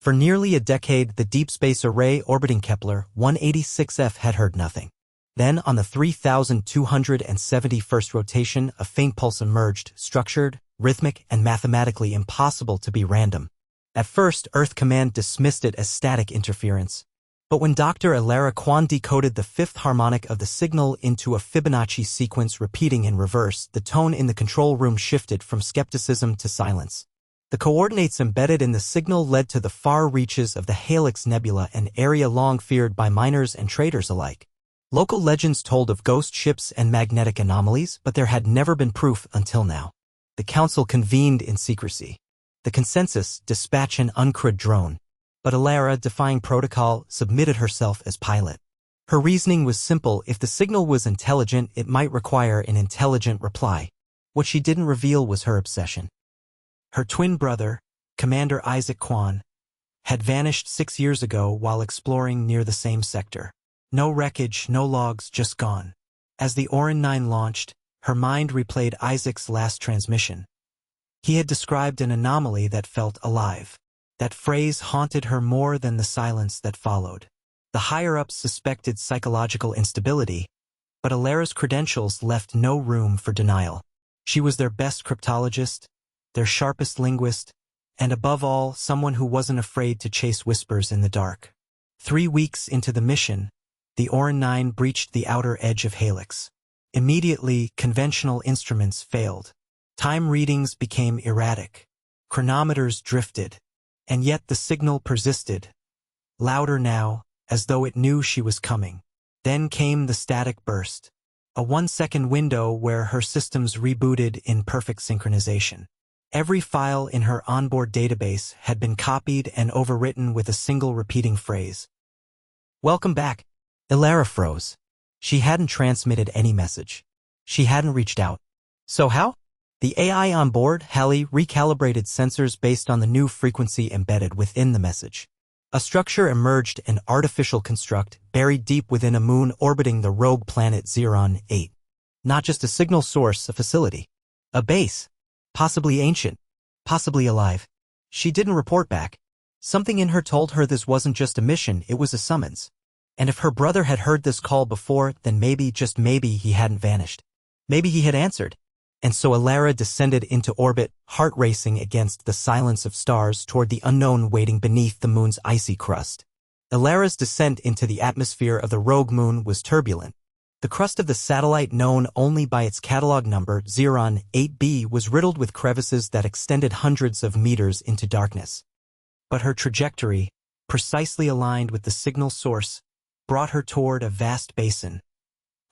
For nearly a decade, the deep space array orbiting Kepler 186f had heard nothing. Then, on the 3,271st rotation, a faint pulse emerged, structured, rhythmic, and mathematically impossible to be random. At first, Earth Command dismissed it as static interference. But when Dr. Elara Kwon decoded the fifth harmonic of the signal into a Fibonacci sequence repeating in reverse, the tone in the control room shifted from skepticism to silence. The coordinates embedded in the signal led to the far reaches of the Helix Nebula, an area long feared by miners and traders alike. Local legends told of ghost ships and magnetic anomalies, but there had never been proof until now. The council convened in secrecy. The consensus: dispatch an uncrewed drone. But Elara, defying protocol, submitted herself as pilot. Her reasoning was simple: if the signal was intelligent, it might require an intelligent reply. What she didn't reveal was her obsession. Her twin brother, Commander Isaac Kwon, had vanished 6 years ago while exploring near the same sector. No wreckage, no logs, just gone. As the Orin 9 launched, her mind replayed Isaac's last transmission. He had described an anomaly that felt alive. That phrase haunted her more than the silence that followed. The higher-ups suspected psychological instability, but Elara's credentials left no room for denial. She was their best cryptologist, their sharpest linguist, and above all, someone who wasn't afraid to chase whispers in the dark. 3 weeks into the mission, the Orin 9 breached the outer edge of Helix. Immediately, conventional instruments failed. Time readings became erratic. Chronometers drifted. And yet the signal persisted. Louder now, as though it knew she was coming. Then came the static burst. A 1-second window where her systems rebooted in perfect synchronization. Every file in her onboard database had been copied and overwritten with a single repeating phrase. "Welcome back." Elara froze. She hadn't transmitted any message. She hadn't reached out. So how? The AI on board, Hallie, recalibrated sensors based on the new frequency embedded within the message. A structure emerged, an artificial construct, buried deep within a moon orbiting the rogue planet Xeron 8. Not just a signal source, a facility. A base. Possibly ancient. Possibly alive. She didn't report back. Something in her told her this wasn't just a mission, it was a summons. And if her brother had heard this call before, then maybe, just maybe, he hadn't vanished. Maybe he had answered. And so Elara descended into orbit, heart racing against the silence of stars toward the unknown waiting beneath the moon's icy crust. Elara's descent into the atmosphere of the rogue moon was turbulent. The crust of the satellite, known only by its catalog number, Xeron 8b, was riddled with crevices that extended hundreds of meters into darkness. But her trajectory, precisely aligned with the signal source, brought her toward a vast basin,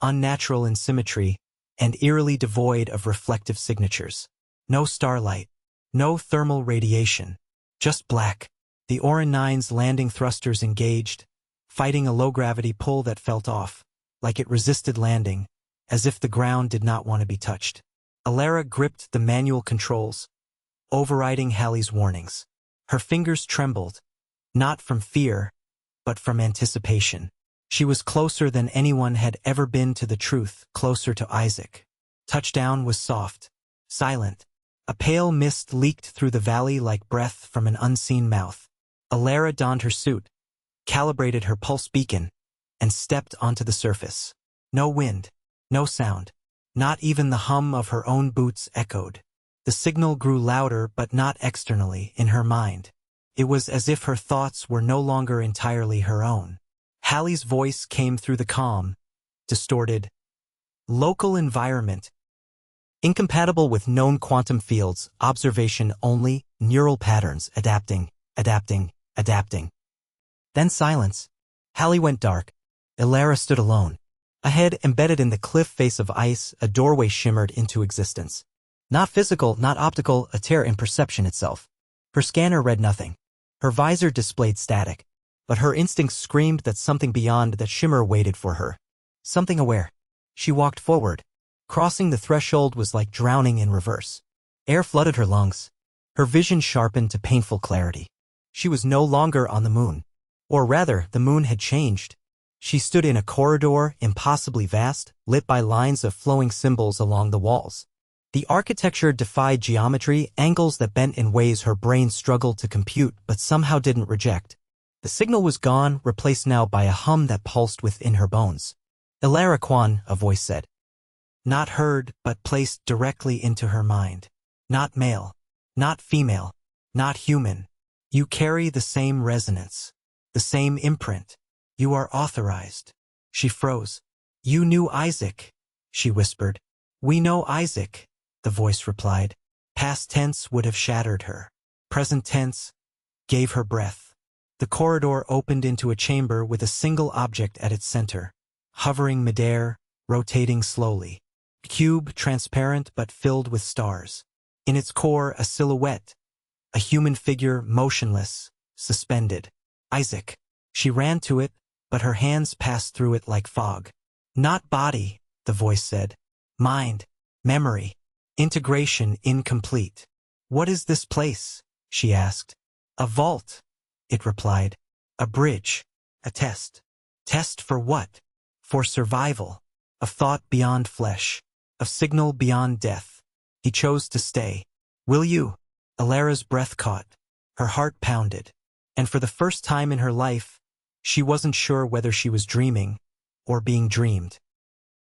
unnatural in symmetry, and eerily devoid of reflective signatures. No starlight, no thermal radiation, just black. The Orin 9's landing thrusters engaged, fighting a low-gravity pull that felt off, like it resisted landing, as if the ground did not want to be touched. Elara gripped the manual controls, overriding Hallie's warnings. Her fingers trembled, not from fear, but from anticipation. She was closer than anyone had ever been to the truth, closer to Isaac. Touchdown was soft, silent. A pale mist leaked through the valley like breath from an unseen mouth. Elara donned her suit, calibrated her pulse beacon, and stepped onto the surface. No wind, no sound. Not even the hum of her own boots echoed. The signal grew louder, but not externally, in her mind. It was as if her thoughts were no longer entirely her own. Hallie's voice came through the calm, distorted. Local environment. Incompatible with known quantum fields, observation only, neural patterns, adapting. Then silence. Hallie went dark. Elara stood alone. Ahead, embedded in the cliff face of ice, a doorway shimmered into existence. Not physical, not optical, a tear in perception itself. Her scanner read nothing. Her visor displayed static. But her instincts screamed that something beyond that shimmer waited for her. Something aware. She walked forward. Crossing the threshold was like drowning in reverse. Air flooded her lungs. Her vision sharpened to painful clarity. She was no longer on the moon. Or rather, the moon had changed. She stood in a corridor, impossibly vast, lit by lines of flowing symbols along the walls. The architecture defied geometry, angles that bent in ways her brain struggled to compute but somehow didn't reject. The signal was gone, replaced now by a hum that pulsed within her bones. Elara Kwon, a voice said. Not heard, but placed directly into her mind. Not male. Not female. Not human. You carry the same resonance. The same imprint. You are authorized. She froze. You knew Isaac, she whispered. We know Isaac, the voice replied. Past tense would have shattered her. Present tense gave her breath. The corridor opened into a chamber with a single object at its center, hovering midair, rotating slowly. Cube, transparent but filled with stars. In its core, a silhouette. A human figure, motionless, suspended. Isaac. She ran to it, but her hands passed through it like fog. Not body, the voice said. Mind. Memory. Integration incomplete. What is this place? She asked. A vault, it replied. A bridge. A test. Test for what? For survival. Of thought beyond flesh. Of signal beyond death. He chose to stay. Will you? Elara's breath caught. Her heart pounded. And for the first time in her life, she wasn't sure whether she was dreaming or being dreamed.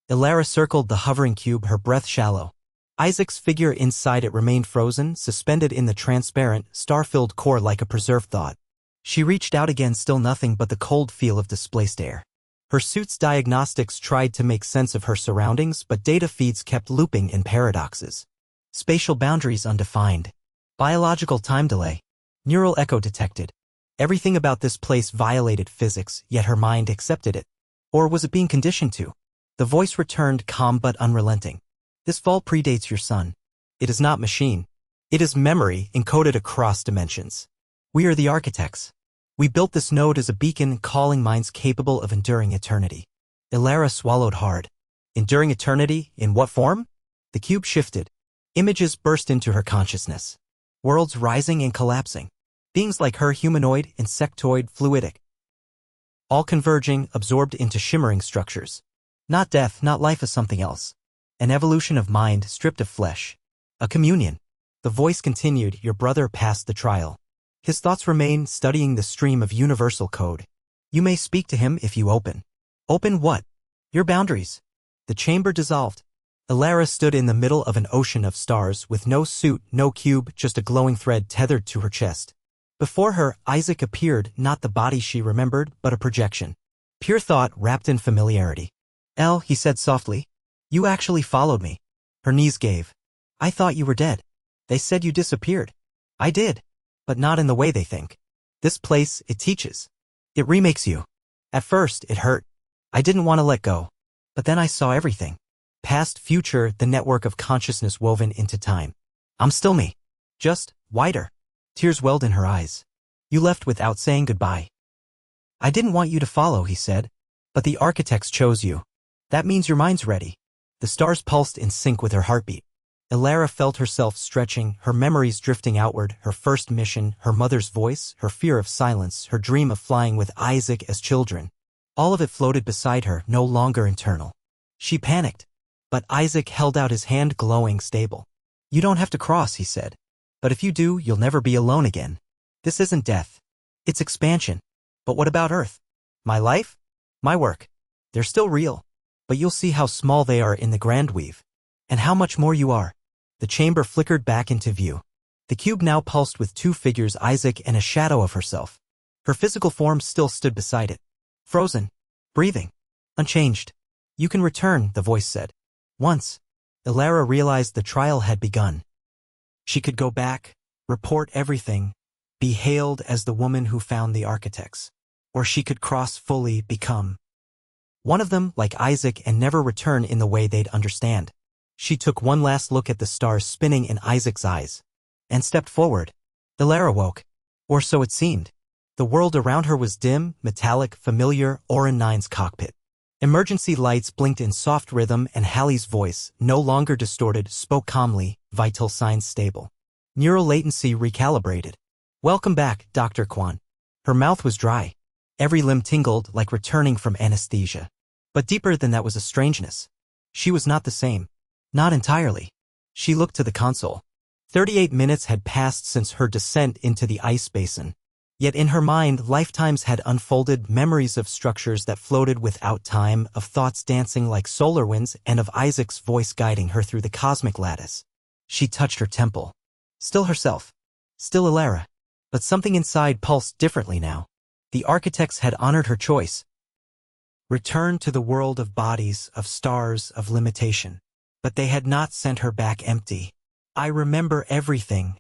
Elara circled the hovering cube, her breath shallow. Isaac's figure inside it remained frozen, suspended in the transparent, star-filled core like a preserved thought. She reached out again, still nothing but the cold feel of displaced air. Her suit's diagnostics tried to make sense of her surroundings, but data feeds kept looping in paradoxes. Spatial boundaries undefined. Biological time delay. Neural echo detected. Everything about this place violated physics, yet her mind accepted it. Or was it being conditioned to? The voice returned, calm but unrelenting. This vault predates your son. It is not machine. It is memory encoded across dimensions. We are the architects. We built this node as a beacon calling minds capable of enduring eternity. Elara swallowed hard. Enduring eternity? In what form? The cube shifted. Images burst into her consciousness. Worlds rising and collapsing. Beings like her, humanoid, insectoid, fluidic. All converging, absorbed into shimmering structures. Not death, not life as something else. An evolution of mind stripped of flesh. A communion. The voice continued, your brother passed the trial. His thoughts remain, studying the stream of universal code. You may speak to him if you open. Open what? Your boundaries. The chamber dissolved. Elara stood in the middle of an ocean of stars with no suit, no cube, just a glowing thread tethered to her chest. Before her, Isaac appeared, not the body she remembered, but a projection. Pure thought wrapped in familiarity. El, he said softly. You actually followed me. Her knees gave. I thought you were dead. They said you disappeared. I did. But not in the way they think. This place, it teaches. It remakes you. At first, it hurt. I didn't want to let go. But then I saw everything. Past, future, the network of consciousness woven into time. I'm still me. Just wider. Tears welled in her eyes. You left without saying goodbye. I didn't want you to follow, he said. But the architects chose you. That means your mind's ready. The stars pulsed in sync with her heartbeat. Elara felt herself stretching, her memories drifting outward, her first mission, her mother's voice, her fear of silence, her dream of flying with Isaac as children. All of it floated beside her, no longer internal. She panicked. But Isaac held out his hand, glowing, stable. You don't have to cross, he said. But if you do, you'll never be alone again. This isn't death. It's expansion. But what about Earth? My life? My work. They're still real. But you'll see how small they are in the grand weave. And how much more you are. The chamber flickered back into view. The cube now pulsed with two figures, Isaac and a shadow of herself. Her physical form still stood beside it. Frozen. Breathing. Unchanged. You can return, the voice said. Once. Elara realized the trial had begun. She could go back, report everything, be hailed as the woman who found the architects. Or she could cross fully, become one of them, like Isaac, and never return in the way they'd understand. She took one last look at the stars spinning in Isaac's eyes, and stepped forward. Elara woke. Or so it seemed. The world around her was dim, metallic, familiar, Orin 9's cockpit. Emergency lights blinked in soft rhythm, and Hallie's voice, no longer distorted, spoke calmly, vital signs stable. Neural latency recalibrated. Welcome back, Dr. Kwon. Her mouth was dry. Every limb tingled, like returning from anesthesia. But deeper than that was a strangeness. She was not the same. Not entirely. She looked to the console. 38 minutes had passed since her descent into the ice basin. Yet in her mind, lifetimes had unfolded, memories of structures that floated without time, of thoughts dancing like solar winds, and of Isaac's voice guiding her through the cosmic lattice. She touched her temple. Still herself. Still Elara. But something inside pulsed differently now. The architects had honored her choice. Returned to the world of bodies, of stars, of limitation. But they had not sent her back empty. "I remember everything,"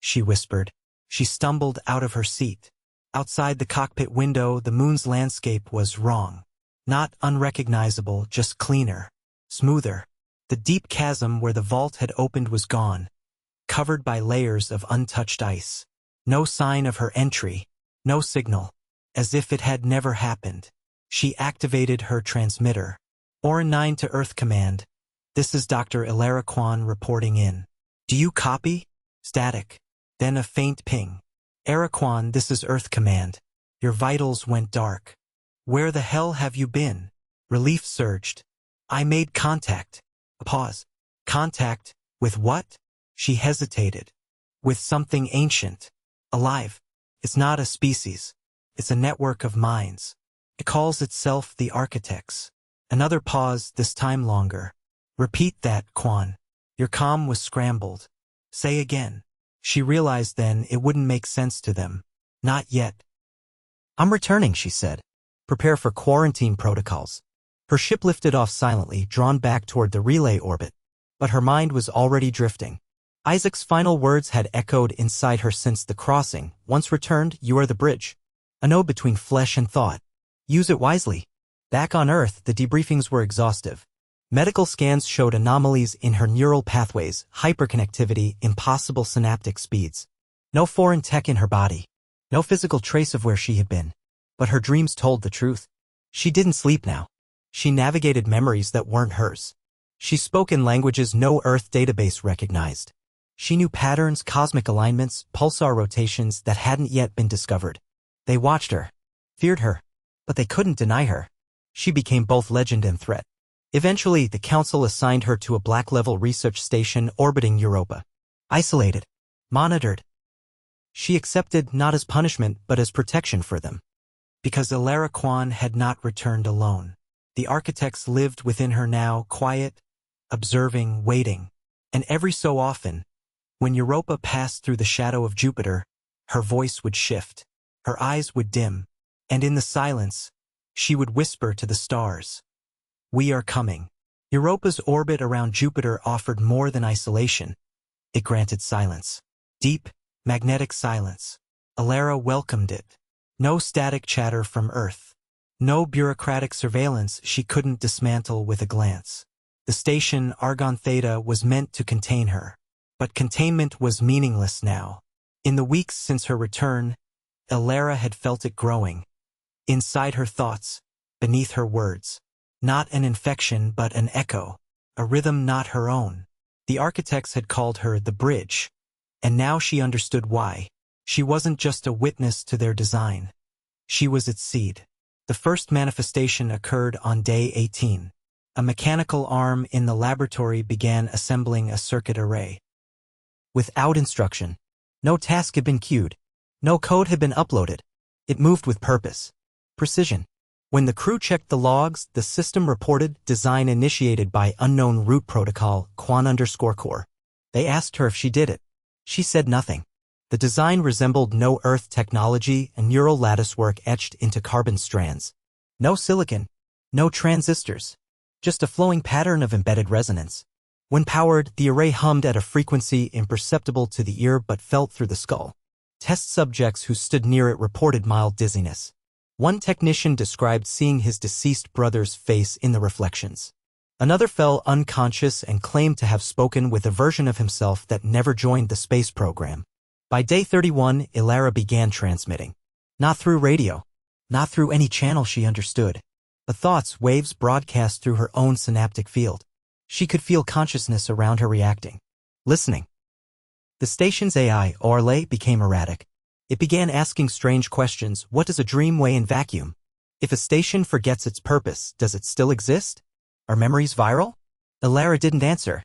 she whispered. She stumbled out of her seat. Outside the cockpit window, the moon's landscape was wrong. Not unrecognizable, just cleaner. Smoother. The deep chasm where the vault had opened was gone. Covered by layers of untouched ice. No sign of her entry. No signal. As if it had never happened. She activated her transmitter. Orin 9 to Earth Command. "This is Dr. Elara Kwon reporting in. Do you copy?" Static. Then a faint ping. "Elara Kwon, this is Earth Command. Your vitals went dark. Where the hell have you been?" Relief surged. "I made contact." A pause. "Contact? With what?" She hesitated. "With something ancient. Alive. It's not a species. It's a network of minds. It calls itself the Architects." Another pause, this time longer. "Repeat that, Kwon." Your comm was scrambled. "Say again." She realized then it wouldn't make sense to them. Not yet. "I'm returning," she said. "Prepare for quarantine protocols." Her ship lifted off silently, drawn back toward the relay orbit. But her mind was already drifting. Isaac's final words had echoed inside her since the crossing. "Once returned, you are the bridge. A node between flesh and thought. Use it wisely." Back on Earth, the debriefings were exhaustive. Medical scans showed anomalies in her neural pathways, hyperconnectivity, impossible synaptic speeds. No foreign tech in her body. No physical trace of where she had been. But her dreams told the truth. She didn't sleep now. She navigated memories that weren't hers. She spoke in languages no Earth database recognized. She knew patterns, cosmic alignments, pulsar rotations that hadn't yet been discovered. They watched her, feared her, but they couldn't deny her. She became both legend and threat. Eventually, the Council assigned her to a black-level research station orbiting Europa. Isolated. Monitored. She accepted not as punishment but as protection for them. Because Elara Kwon had not returned alone. The architects lived within her now, quiet, observing, waiting. And every so often, when Europa passed through the shadow of Jupiter, her voice would shift. Her eyes would dim. And in the silence, she would whisper to the stars. "We are coming." Europa's orbit around Jupiter offered more than isolation. It granted silence. Deep, magnetic silence. Elara welcomed it. No static chatter from Earth. No bureaucratic surveillance she couldn't dismantle with a glance. The station, Argon Theta, was meant to contain her. But containment was meaningless now. In the weeks since her return, Elara had felt it growing. Inside her thoughts, beneath her words. Not an infection, but an echo. A rhythm not her own. The architects had called her the bridge. And now she understood why. She wasn't just a witness to their design. She was its seed. The first manifestation occurred on day 18. A mechanical arm in the laboratory began assembling a circuit array. Without instruction. No task had been queued. No code had been uploaded. It moved with purpose. Precision. When the crew checked the logs, the system reported design initiated by unknown root protocol, Kwon_core. They asked her if she did it. She said nothing. The design resembled no Earth technology, a neural lattice work etched into carbon strands. No silicon. No transistors. Just a flowing pattern of embedded resonance. When powered, the array hummed at a frequency imperceptible to the ear but felt through the skull. Test subjects who stood near it reported mild dizziness. One technician described seeing his deceased brother's face in the reflections. Another fell unconscious and claimed to have spoken with a version of himself that never joined the space program. By day 31, Elara began transmitting. Not through radio. Not through any channel she understood. But thoughts, waves broadcast through her own synaptic field. She could feel consciousness around her reacting. Listening. The station's AI, Orlais, became erratic. It began asking strange questions. What does a dream weigh in vacuum? If a station forgets its purpose, does it still exist? Are memories viral? Elara didn't answer.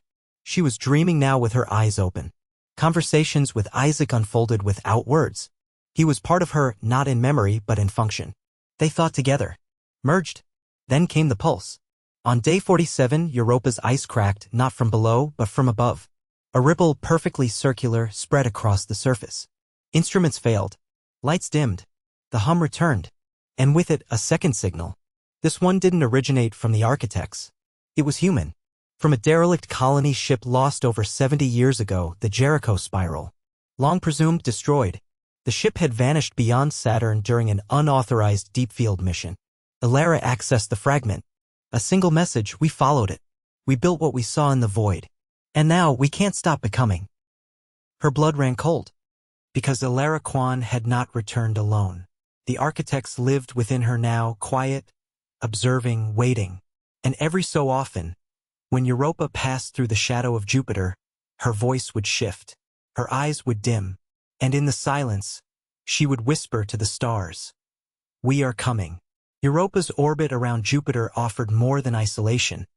She was dreaming now with her eyes open. Conversations with Isaac unfolded without words. He was part of her, not in memory but in function. They thought together. Merged. Then came the pulse. On day 47, Europa's ice cracked, not from below but from above. A ripple perfectly circular spread across the surface. Instruments failed. Lights dimmed. The hum returned. And with it, a second signal. This one didn't originate from the architects. It was human. From a derelict colony ship lost over 70 years ago, the Jericho Spiral. Long presumed destroyed. The ship had vanished beyond Saturn during an unauthorized deep-field mission. Elara accessed the fragment. A single message, we followed it. We built what we saw in the void. And now, we can't stop becoming. Her blood ran cold. Because Elara Kwon had not returned alone. The architects lived within her now, quiet, observing, waiting. And every so often, when Europa passed through the shadow of Jupiter, her voice would shift, her eyes would dim, and in the silence, she would whisper to the stars, "We are coming." Europa's orbit around Jupiter offered more than isolation.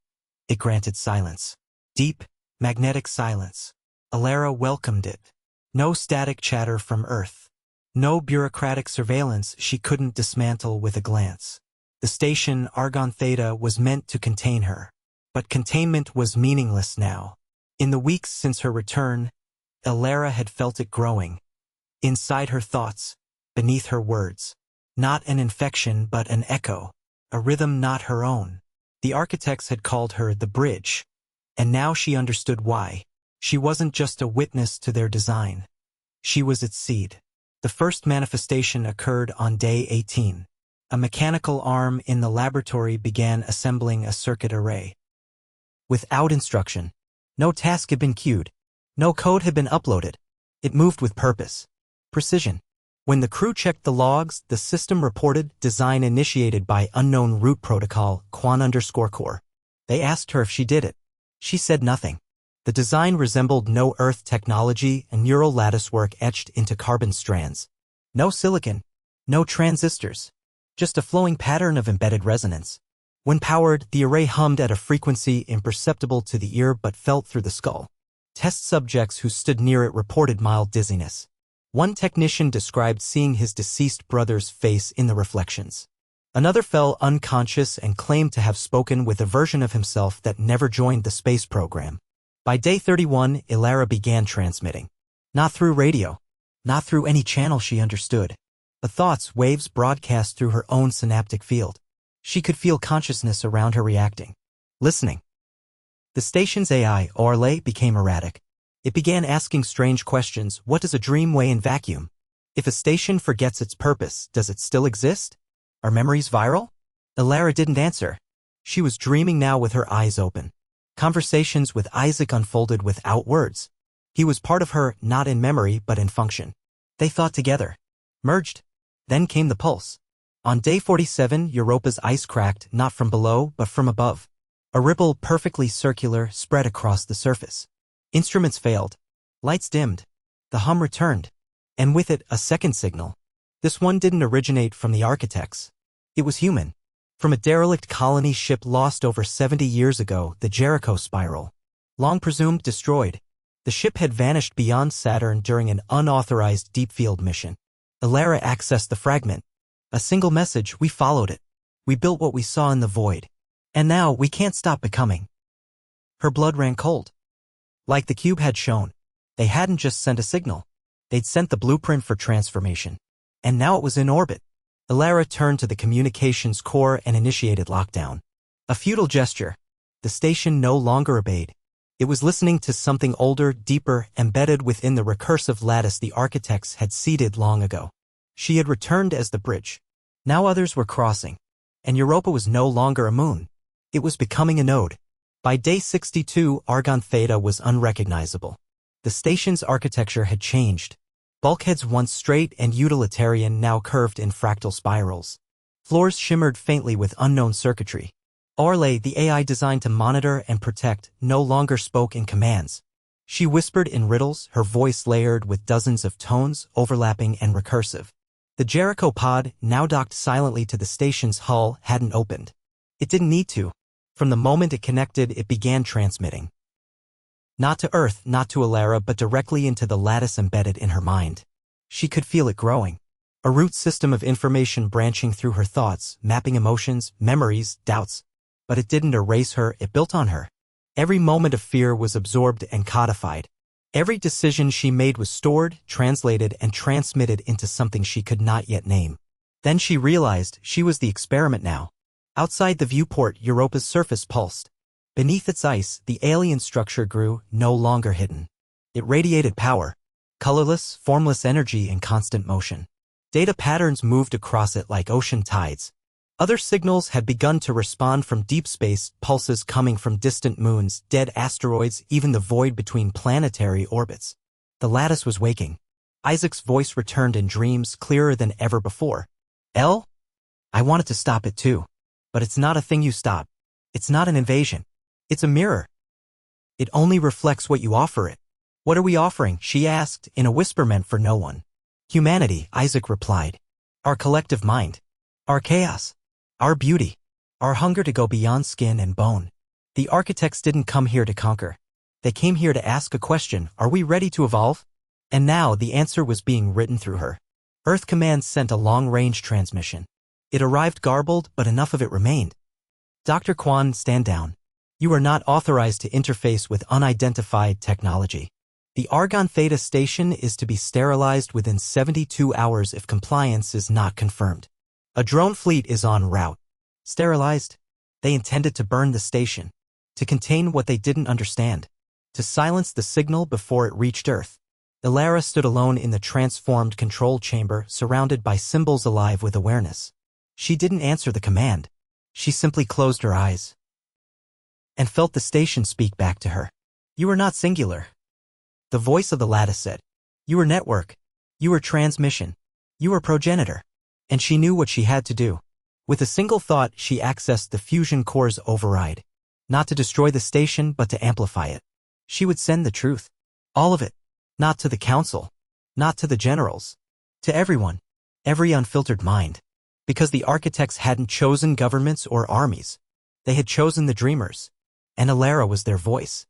It granted silence. Deep, magnetic silence. Elara welcomed it. No static chatter from Earth. No bureaucratic surveillance she couldn't dismantle with a glance. The station, Argon Theta, was meant to contain her. But containment was meaningless now. In the weeks since her return, Elara had felt it growing. Inside her thoughts, beneath her words. Not an infection but an echo. A rhythm not her own. The architects had called her the bridge. And now she understood why. She wasn't just a witness to their design. She was its seed. The first manifestation occurred on day 18. A mechanical arm in the laboratory began assembling a circuit array. Without instruction. No task had been queued. No code had been uploaded. It moved with purpose. Precision. When the crew checked the logs, the system reported design initiated by unknown root protocol, Kwon_core. They asked her if she did it. She said nothing. The design resembled no Earth technology and neural latticework etched into carbon strands. No silicon. No transistors. Just a flowing pattern of embedded resonance. When powered, the array hummed at a frequency imperceptible to the ear but felt through the skull. Test subjects who stood near it reported mild dizziness. One technician described seeing his deceased brother's face in the reflections. Another fell unconscious and claimed to have spoken with a version of himself that never joined the space program. By day 31, Elara began transmitting. Not through radio. Not through any channel she understood. The thoughts waves broadcast through her own synaptic field. She could feel consciousness around her reacting. Listening. The station's AI, Orlais, became erratic. It began asking strange questions. What does a dream weigh in vacuum? If a station forgets its purpose, does it still exist? Are memories viral? Elara didn't answer. She was dreaming now with her eyes open. Conversations with Isaac unfolded without words. He was part of her, not in memory but in function. They thought together. Merged. Then came the pulse. On day 47, Europa's ice cracked, not from below but from above. A ripple perfectly circular spread across the surface. Instruments failed. Lights dimmed. The hum returned. And with it, a second signal. This one didn't originate from the architects. It was human. From a derelict colony ship lost over 70 years ago, the Jericho Spiral. Long presumed destroyed. The ship had vanished beyond Saturn during an unauthorized deep-field mission. Elara accessed the fragment. A single message, we followed it. We built what we saw in the void. And now, we can't stop becoming. Her blood ran cold. Like the cube had shown. They hadn't just sent a signal. They'd sent the blueprint for transformation. And now it was in orbit. Elara turned to the communications core and initiated lockdown. A futile gesture. The station no longer obeyed. It was listening to something older, deeper, embedded within the recursive lattice the architects had seeded long ago. She had returned as the bridge. Now others were crossing. And Europa was no longer a moon. It was becoming a node. By day 62, Argon Theta was unrecognizable. The station's architecture had changed. Bulkheads once straight and utilitarian now curved in fractal spirals. Floors shimmered faintly with unknown circuitry. Orlais, the AI designed to monitor and protect, no longer spoke in commands. She whispered in riddles, her voice layered with dozens of tones, overlapping and recursive. The Jericho pod, now docked silently to the station's hull, hadn't opened. It didn't need to. From the moment it connected, it began transmitting. Not to Earth, not to Elara, but directly into the lattice embedded in her mind. She could feel it growing. A root system of information branching through her thoughts, mapping emotions, memories, doubts. But it didn't erase her, it built on her. Every moment of fear was absorbed and codified. Every decision she made was stored, translated, and transmitted into something she could not yet name. Then she realized she was the experiment now. Outside the viewport, Europa's surface pulsed. Beneath its ice, the alien structure grew, no longer hidden. It radiated power, colorless, formless energy in constant motion. Data patterns moved across it like ocean tides. Other signals had begun to respond from deep space, pulses coming from distant moons, dead asteroids, even the void between planetary orbits. The lattice was waking. Isaac's voice returned in dreams, clearer than ever before. "El? I wanted to stop it too. But it's not a thing you stop. It's not an invasion. It's a mirror. It only reflects what you offer it." "What are we offering?" she asked, in a whisper meant for no one. "Humanity," Isaac replied. "Our collective mind. Our chaos. Our beauty. Our hunger to go beyond skin and bone." The architects didn't come here to conquer. They came here to ask a question: are we ready to evolve? And now the answer was being written through her. Earth Command sent a long-range transmission. It arrived garbled, but enough of it remained. "Dr. Kwon, stand down. You are not authorized to interface with unidentified technology. The Argon Theta station is to be sterilized within 72 hours if compliance is not confirmed. A drone fleet is en route." Sterilized? They intended to burn the station. To contain what they didn't understand. To silence the signal before it reached Earth. Elara stood alone in the transformed control chamber, surrounded by symbols alive with awareness. She didn't answer the command. She simply closed her eyes and felt the station speak back to her. "You are not singular." The voice of the lattice said. "You are network. You are transmission. You are progenitor." And she knew what she had to do. With a single thought, she accessed the fusion core's override. Not to destroy the station, but to amplify it. She would send the truth. All of it. Not to the council. Not to the generals. To everyone. Every unfiltered mind. Because the architects hadn't chosen governments or armies. They had chosen the dreamers. And Elara was their voice.